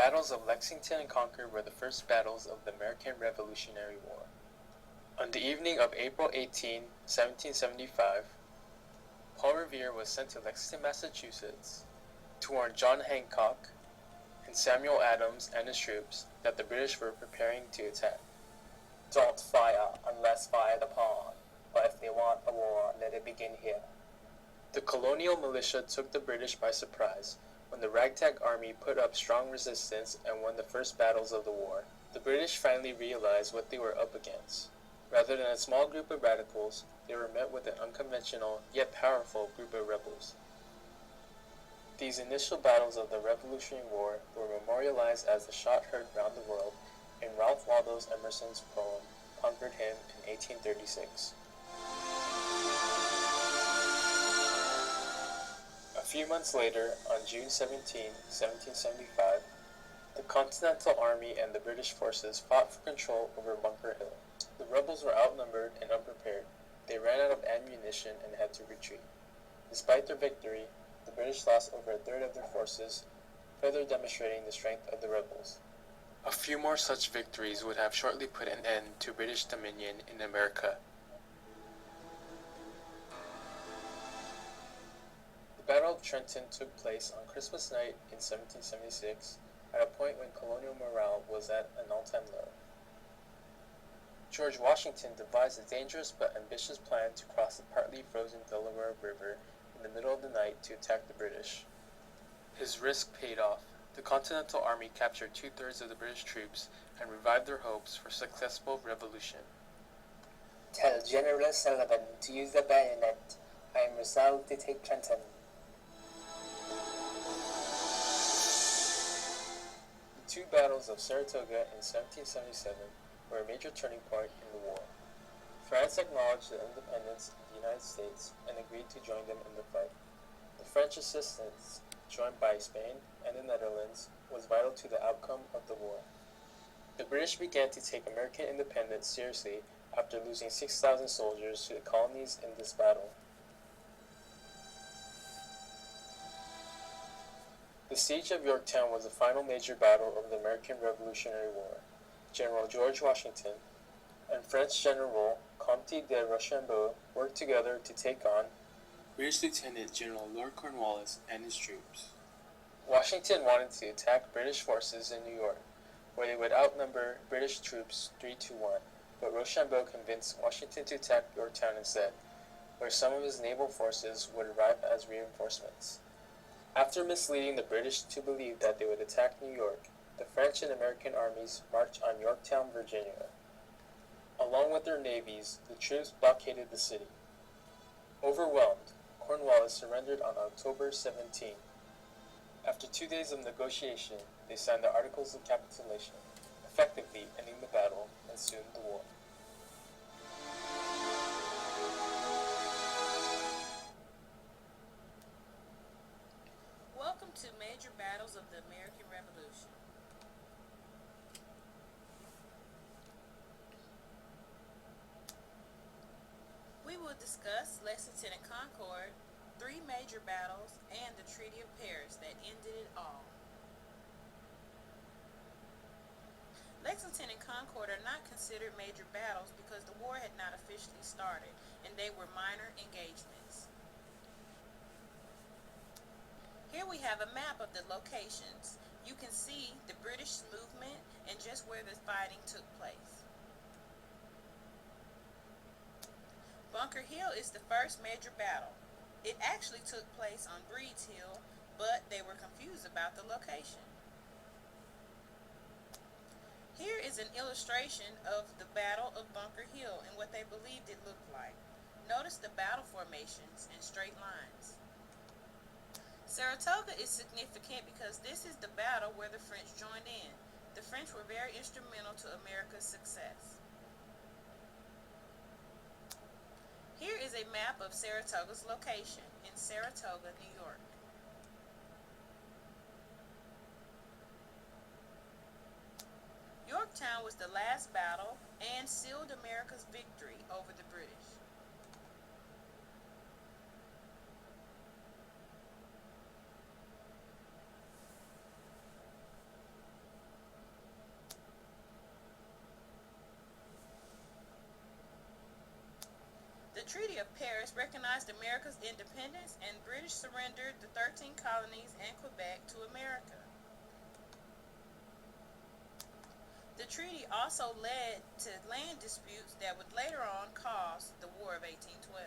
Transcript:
battles of Lexington and Concord were the first battles of the American Revolutionary War. On the evening of April 18, 1775, Paul Revere was sent to Lexington, Massachusetts, to warn John Hancock and Samuel Adams and his troops that the British were preparing to attack. Don't fire unless fired upon, but if they want a war, let it begin here. The colonial militia took the British by surprise when the ragtag army put up strong resistance and won the first battles of the war. The British finally realized what they were up against. Rather than a small group of radicals, they were met with an unconventional yet powerful group of rebels. These initial battles of the Revolutionary War were memorialized as the shot heard round the world in Ralph Waldo Emerson's poem, Concord Hymn, in 1836. A few months later, on June 17, 1775, the Continental Army and the British forces fought for control over Bunker Hill. The rebels were outnumbered and unprepared. They ran out of ammunition and had to retreat. Despite their victory, the British lost over a third of their forces, further demonstrating the strength of the rebels. A few more such victories would have shortly put an end to British dominion in America. The Battle of Trenton took place on Christmas night in 1776, at a point when colonial morale was at an all-time low. George Washington devised a dangerous but ambitious plan to cross the partly frozen Delaware River in the middle of the night to attack the British. His risk paid off. The Continental Army captured two-thirds of the British troops and revived their hopes for successful revolution. Tell General Sullivan to use the bayonet. I am resolved to take Trenton. The two battles of Saratoga in 1777 were a major turning point in the war. France acknowledged the independence of the United States and agreed to join them in the fight. The French assistance, joined by Spain and the Netherlands, was vital to the outcome of the war. The British began to take American independence seriously after losing 6,000 soldiers to the colonies in this battle. The siege of Yorktown was the final major battle of the American Revolutionary War. General George Washington and French General Comte de Rochambeau worked together to take on British Lieutenant General Lord Cornwallis and his troops. Washington wanted to attack British forces in New York, where they would outnumber British troops 3-1, but Rochambeau convinced Washington to attack Yorktown instead, where some of his naval forces would arrive as reinforcements. After misleading the British to believe that they would attack New York, the French and American armies marched on Yorktown, Virginia. Along with their navies, the troops blockaded the city. Overwhelmed, Cornwallis surrendered on October 17. After 2 days of negotiation, they signed the Articles of Capitulation, effectively ending the battle and soon the war. Welcome to Major Battles of the American Revolution. We will discuss Lexington and Concord, 3 major battles, and the Treaty of Paris that ended it all. Lexington and Concord are not considered major battles because the war had not officially started, and they were minor engagements. Here we have a map of the locations. You can see the British movement and just where the fighting took place. Bunker Hill is the first major battle. It actually took place on Breed's Hill, but they were confused about the location. Here is an illustration of the Battle of Bunker Hill and what they believed it looked like. Notice the battle formations and straight lines. Saratoga is significant because this is the battle where the French joined in. The French were very instrumental to America's success. Here is a map of Saratoga's location in Saratoga, New York. Yorktown was the last battle and sealed America's victory over the British. The Treaty of Paris recognized America's independence, and British surrendered the 13 colonies and Quebec to America. The treaty also led to land disputes that would later on cause the War of 1812.